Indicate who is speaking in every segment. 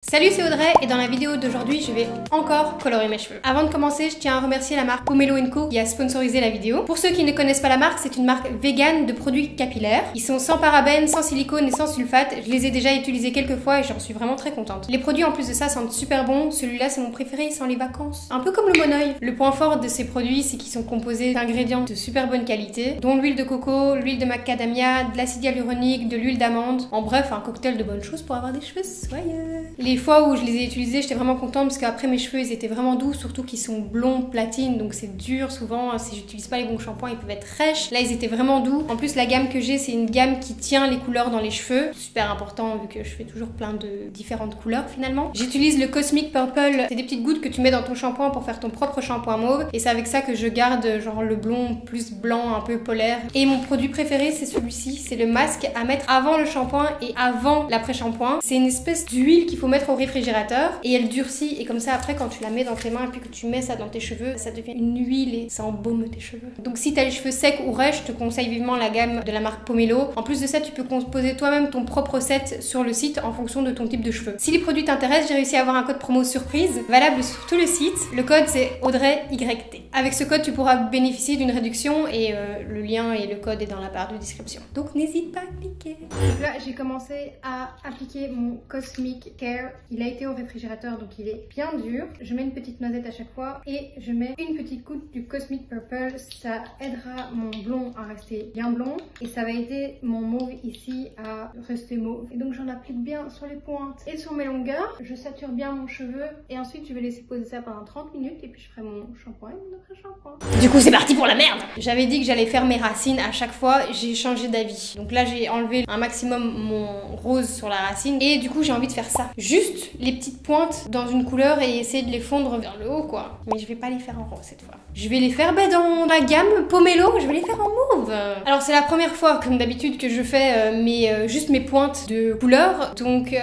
Speaker 1: Salut, c'est Audrey et dans la vidéo d'aujourd'hui, je vais encore colorer mes cheveux. Avant de commencer, je tiens à remercier la marque Pomelo & Co qui a sponsorisé la vidéo. Pour ceux qui ne connaissent pas la marque, c'est une marque vegan de produits capillaires. Ils sont sans parabènes, sans silicone et sans sulfate. Je les ai déjà utilisés quelques fois et j'en suis vraiment très contente. Les produits en plus de ça sentent super bon. Celui-là, c'est mon préféré, il sent les vacances. Un peu comme le Monoeil. Le point fort de ces produits, c'est qu'ils sont composés d'ingrédients de super bonne qualité, dont l'huile de coco, l'huile de macadamia, de l'acide hyaluronique, de l'huile d'amande. En bref, un cocktail de bonnes choses pour avoir des cheveux soyeux. Les fois où je les ai utilisés, j'étais vraiment contente parce qu'après mes cheveux ils étaient vraiment doux, surtout qu'ils sont blonds platine, donc c'est dur souvent. Si j'utilise pas les bons shampoings, ils peuvent être rêches. Là ils étaient vraiment doux. En plus la gamme que j'ai, c'est une gamme qui tient les couleurs dans les cheveux, super important vu que je fais toujours plein de différentes couleurs finalement. J'utilise le Cosmic Purple, c'est des petites gouttes que tu mets dans ton shampoing pour faire ton propre shampoing mauve, et c'est avec ça que je garde genre le blond plus blanc un peu polaire. Et mon produit préféré c'est celui-ci, c'est le masque à mettre avant le shampoing et avant l'après-shampoing. C'est une espèce d'huile qu'il faut mettre au réfrigérateur et elle durcit, et comme ça après quand tu la mets dans tes mains et puis que tu mets ça dans tes cheveux, ça devient une huile et ça embaume tes cheveux. Donc si t'as les cheveux secs ou rêches, je te conseille vivement la gamme de la marque Pomelo. En plus de ça, tu peux composer toi-même ton propre set sur le site en fonction de ton type de cheveux. Si les produits t'intéressent, j'ai réussi à avoir un code promo surprise valable sur tout le site. Le code c'est AudreyYT. Avec ce code tu pourras bénéficier d'une réduction et le lien et le code est dans la barre de description. Donc n'hésite pas à cliquer. Donc là j'ai commencé à appliquer mon Cosmic Care. Il a été au réfrigérateur donc il est bien dur. Je mets une petite noisette à chaque fois et je mets une petite goutte du Cosmic Purple. Ça aidera mon blond à rester bien blond et ça va aider mon mauve ici à rester mauve. Et donc j'en applique bien sur les pointes et sur mes longueurs. Je sature bien mon cheveu et ensuite je vais laisser poser ça pendant 30 minutes et puis je ferai mon shampoing et mon après-shampoing. Du coup c'est parti pour la merde. J'avais dit que j'allais faire mes racines à chaque fois, j'ai changé d'avis. Donc là j'ai enlevé un maximum mon rose sur la racine et du coup j'ai envie de faire ça. Juste les petites pointes dans une couleur et essayer de les fondre vers le haut quoi. Mais je vais pas les faire en rose cette fois. Je vais les faire dans la gamme Pomelo, je vais les faire en mauve. Alors c'est la première fois comme d'habitude que je fais juste mes pointes de couleur. Donc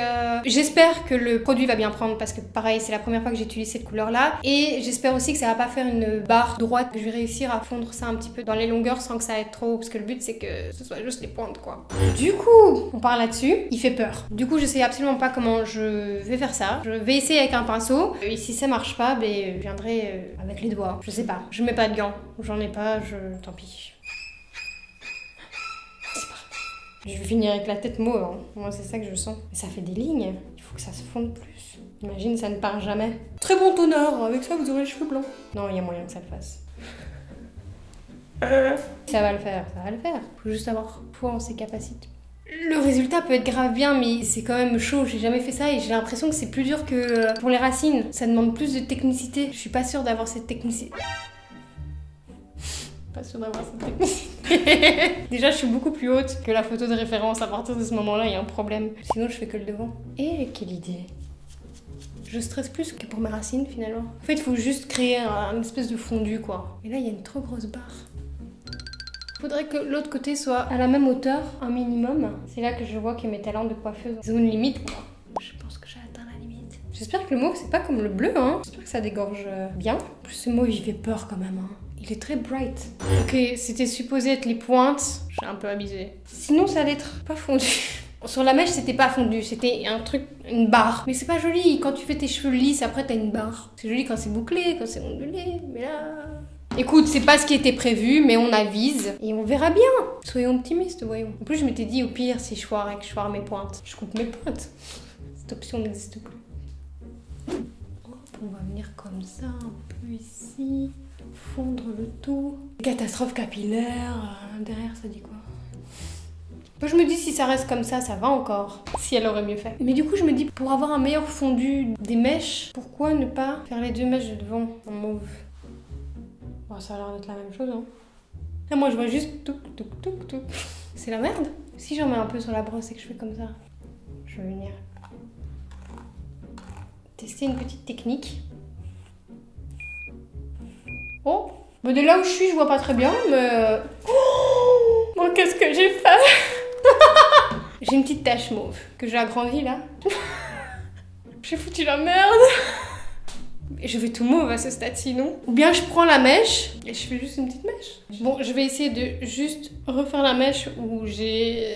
Speaker 1: j'espère que le produit va bien prendre parce que pareil c'est la première fois que j'utilise cette couleur là. Et j'espère aussi que ça va pas faire une barre droite, que je vais réussir à fondre ça un petit peu dans les longueurs sans que ça aide trop. Parce que le but c'est que ce soit juste les pointes quoi. Du coup on part là-dessus, il fait peur. Du coup je sais absolument pas comment je vais faire ça. Je vais essayer avec un pinceau. Et si ça marche pas, je viendrai avec les doigts. Je sais pas. Je mets pas de gants. J'en ai pas, tant pis. C'est parti. Je vais finir avec la tête mauve. Hein. Moi, c'est ça que je sens. Mais ça fait des lignes. Il faut que ça se fonde plus. Imagine, ça ne part jamais. Très bon toner. Avec ça, vous aurez les cheveux blancs. Non, il y a moyen que ça le fasse. Ça va le faire, ça va le faire. Faut juste avoir foi en ses capacités. Le résultat peut être grave bien, mais c'est quand même chaud. J'ai jamais fait ça et j'ai l'impression que c'est plus dur que pour les racines. Ça demande plus de technicité. Je suis pas sûre d'avoir cette technicité. Pas sûre d'avoir cette technicité. Déjà, je suis beaucoup plus haute que la photo de référence. À partir de ce moment-là, il y a un problème. Sinon, je fais que le devant. Et quelle idée. Je stresse plus que pour mes racines finalement. En fait, il faut juste créer un espèce de fondu quoi. Et là, il y a une trop grosse barre. Faudrait que l'autre côté soit à la même hauteur, un minimum. C'est là que je vois que mes talents de coiffeuse zone limite quoi. Je pense que j'ai atteint la limite. J'espère que le mauve c'est pas comme le bleu hein. J'espère que ça dégorge bien. En plus ce mauve il fait peur quand même hein. Il est très bright. Ok, c'était supposé être les pointes. J'ai un peu abusé. Sinon ça allait être pas fondu. Sur la mèche c'était pas fondu, c'était un truc, une barre. Mais c'est pas joli, quand tu fais tes cheveux lisses après t'as une barre. C'est joli quand c'est bouclé, quand c'est ondulé, mais là... Écoute, c'est pas ce qui était prévu, mais on avise et on verra bien. Soyons optimistes, voyons. En plus, je m'étais dit, au pire, si je foire et que je foire mes pointes, je coupe mes pointes. Cette option n'existe plus. Hop, on va venir comme ça, un peu ici. Fondre le tout. Catastrophe capillaire. Derrière, ça dit quoi? Je me dis, si ça reste comme ça va encore. Si elle aurait mieux fait. Mais du coup, je me dis, pour avoir un meilleur fondu des mèches, pourquoi ne pas faire les deux mèches de devant en mauve? Bon, ça a l'air d'être la même chose, hein. Là, moi, je vois juste touc, touc, touc, touc. C'est la merde. Si j'en mets un peu sur la brosse et que je fais comme ça, je vais venir tester une petite technique. Oh, bah, de là où je suis, je vois pas très bien, mais... Oh, bon, qu'est-ce que j'ai fait? J'ai une petite tache mauve que j'ai agrandie, là. J'ai foutu la merde. Et je fais tout mauve à ce stade-ci, non? Ou bien je prends la mèche et je fais juste une petite mèche. Bon, je vais essayer de juste refaire la mèche où j'ai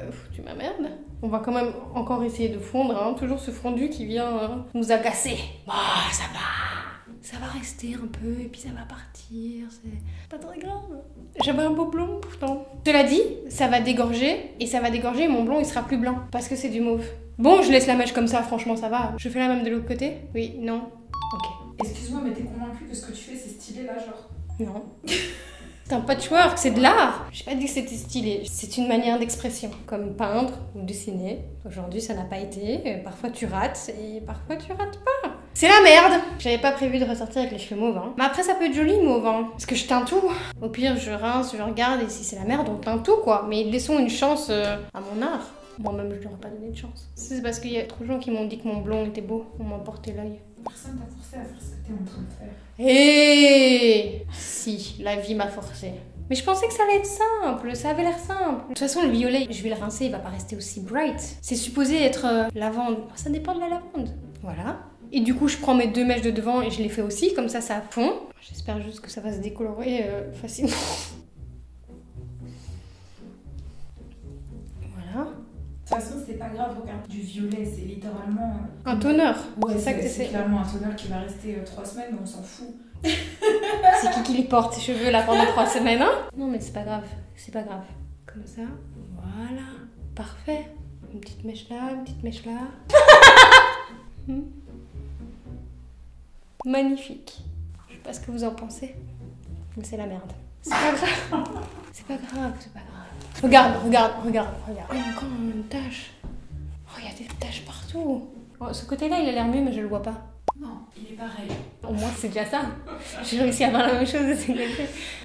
Speaker 1: foutu ma merde. On va quand même encore essayer de fondre, hein. Toujours ce fondu qui vient nous agacer. Ah, ça va rester un peu et puis ça va partir, c'est pas très grave. J'avais un beau blond pourtant. Cela dit, ça va dégorger et ça va dégorger et mon blond il sera plus blanc parce que c'est du mauve. Bon, je laisse la mèche comme ça, franchement ça va. Je fais la même de l'autre côté? Oui, non. Ok.
Speaker 2: Excuse-moi, mais t'es convaincue que ce que tu fais c'est stylé là, genre?
Speaker 1: Non. C'est un patchwork, c'est de l'art. J'ai pas dit que c'était stylé, c'est une manière d'expression, comme peindre ou dessiner. Aujourd'hui ça n'a pas été, parfois tu rates et parfois tu rates pas. C'est la merde. J'avais pas prévu de ressortir avec les cheveux mauves, hein. Mais après ça peut être joli mauve, hein, parce que je teins tout. Au pire je rince, je regarde et si c'est la merde on teint tout quoi. Mais laissons une chance à mon art. Moi-même je leur ai pas donné de chance. C'est parce qu'il y a trop de gens qui m'ont dit que mon blond était beau, on m'a porté l'œil.
Speaker 2: Personne t'a forcé à faire ce que t'es en train de faire.
Speaker 1: Et si, la vie m'a forcé. Mais je pensais que ça allait être simple, ça avait l'air simple. De toute façon, le violet, je vais le rincer, il va pas rester aussi bright. C'est supposé être lavande. Ça dépend de la lavande. Voilà. Et du coup, je prends mes 2 mèches de devant et je les fais aussi, comme ça fond. J'espère juste que ça va se décolorer facilement. Voilà.
Speaker 2: De toute façon, c'est pas grave, regarde, du violet, c'est littéralement...
Speaker 1: Un toner.
Speaker 2: Ouais,
Speaker 1: c'est ça que
Speaker 2: c'est clairement un toner qui va rester 3 semaines, mais on s'en fout.
Speaker 1: C'est qui les porte ces cheveux là pendant 3 semaines, hein? Non mais c'est pas grave, c'est pas grave. Comme ça, voilà, parfait. Une petite mèche là, une petite mèche là. Magnifique. Je sais pas ce que vous en pensez, mais c'est la merde. C'est pas grave. C'est pas grave, c'est pas grave. Regarde. Oh, encore une tache. Oh, il y a des taches partout. Oh, ce côté-là, il a l'air mieux, mais je le vois pas.
Speaker 2: Non, il est pareil.
Speaker 1: Au moins, c'est déjà ça. J'ai réussi à faire la même chose.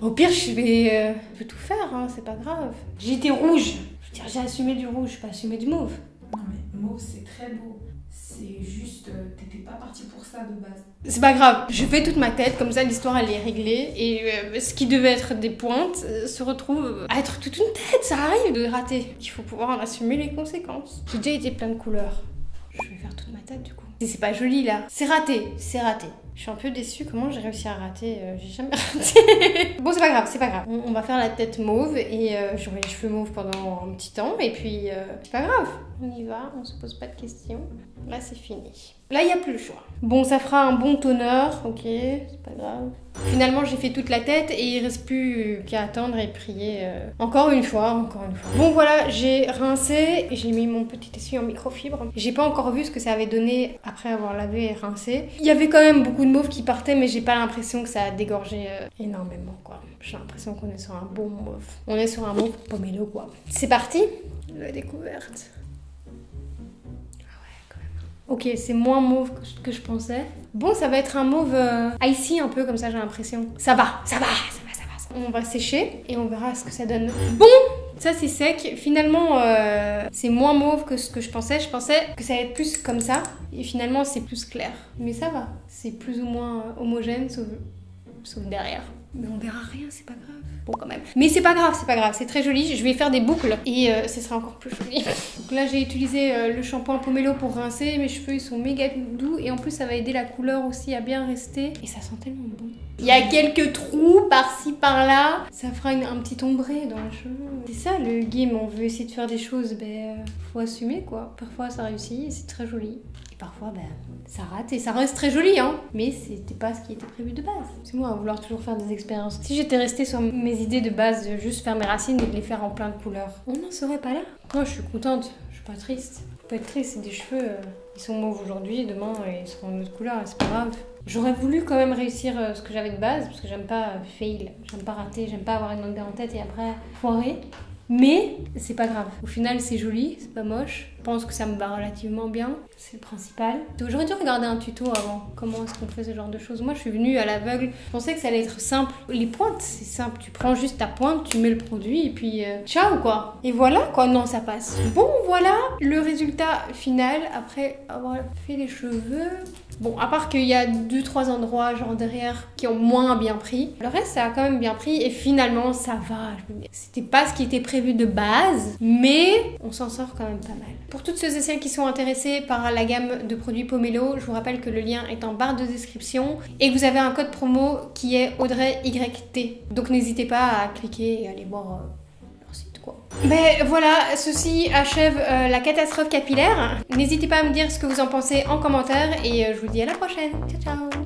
Speaker 1: Au pire, je peux tout faire, hein, c'est pas grave. J'ai été rouge. Je veux dire, j'ai assumé du rouge, pas assumé du mauve.
Speaker 2: Non, mais mauve, c'est très beau. C'est juste, t'étais pas partie pour ça de base.
Speaker 1: C'est pas grave, je fais toute ma tête, comme ça l'histoire elle est réglée et ce qui devait être des pointes se retrouve à être toute une tête, ça arrive de rater. Il faut pouvoir en assumer les conséquences. J'ai déjà été plein de couleurs. Je vais faire toute ma tête du coup. Et c'est pas joli là. C'est raté, c'est raté. Je suis un peu déçue, comment j'ai réussi à rater, j'ai jamais raté. Bon c'est pas grave, c'est pas grave. On va faire la tête mauve et j'aurai les cheveux mauves pendant un petit temps et puis c'est pas grave. On y va, on se pose pas de questions. Là c'est fini. Là il n'y a plus le choix. Bon ça fera un bon toner, ok, c'est pas grave. Finalement j'ai fait toute la tête et il reste plus qu'à attendre et prier encore une fois. Bon voilà, j'ai rincé et j'ai mis mon petit essuie en microfibre. J'ai pas encore vu ce que ça avait donné après avoir lavé et rincé. Il y avait quand même beaucoup de mauve qui partait mais j'ai pas l'impression que ça a dégorgé énormément quoi. J'ai l'impression qu'on est sur un bon mauve. On est sur un mauve pomelo quoi. C'est parti, la découverte. Ok, c'est moins mauve que je pensais. Bon, ça va être un mauve icy un peu comme ça, j'ai l'impression. Ça va. On va sécher et on verra ce que ça donne. Bon, ça c'est sec. Finalement, c'est moins mauve que ce que je pensais. Je pensais que ça allait être plus comme ça. Et finalement, c'est plus clair. Mais ça va. C'est plus ou moins homogène, sauf derrière. Mais on verra rien, c'est pas grave. Bon quand même. Mais c'est pas grave, c'est très joli. Je vais faire des boucles et ce sera encore plus joli. Donc là j'ai utilisé le shampoing Pomelo pour rincer. Mes cheveux ils sont méga doux et en plus ça va aider la couleur aussi à bien rester. Et ça sent tellement bon. Il y a quelques trous par-ci par-là. Ça fera un petit ombré dans les cheveux. C'est ça le game, on veut essayer de faire des choses, faut assumer quoi. Parfois ça réussit et c'est très joli. Parfois, ça rate et ça reste très joli, hein. Mais c'était pas ce qui était prévu de base. C'est moi à vouloir toujours faire des expériences. Si j'étais restée sur mes idées de base de juste faire mes racines et de les faire en plein de couleurs, on n'en serait pas là. Moi, je suis contente. Je suis pas triste. Faut pas être triste, c'est des cheveux, ils sont mauves aujourd'hui, demain, ils seront en autre couleur et c'est pas grave. J'aurais voulu quand même réussir ce que j'avais de base, parce que j'aime pas fail, j'aime pas rater, j'aime pas avoir une idée en tête et après foirer. Mais c'est pas grave. Au final, c'est joli, c'est pas moche. Je pense que ça me va relativement bien. C'est le principal. J'aurais dû regarder un tuto avant. Comment est-ce qu'on fait ce genre de choses. Moi, je suis venue à l'aveugle. Je pensais que ça allait être simple. Les pointes, c'est simple. Tu prends juste ta pointe, tu mets le produit et puis ciao quoi. Et voilà quoi. Non, ça passe. Bon, voilà le résultat final après avoir fait les cheveux. Bon, à part qu'il y a 2-3 endroits, genre derrière, qui ont moins bien pris. Le reste, ça a quand même bien pris et finalement, ça va. C'était pas ce qui était prévu de base, mais on s'en sort quand même pas mal. Pour toutes ceux et celles qui sont intéressés par la gamme de produits Pomelo, je vous rappelle que le lien est en barre de description et que vous avez un code promo qui est AudreyYT. Donc n'hésitez pas à cliquer et aller voir leur site. quoi. Ben voilà, ceci achève la catastrophe capillaire. N'hésitez pas à me dire ce que vous en pensez en commentaire et je vous dis à la prochaine. Ciao ciao.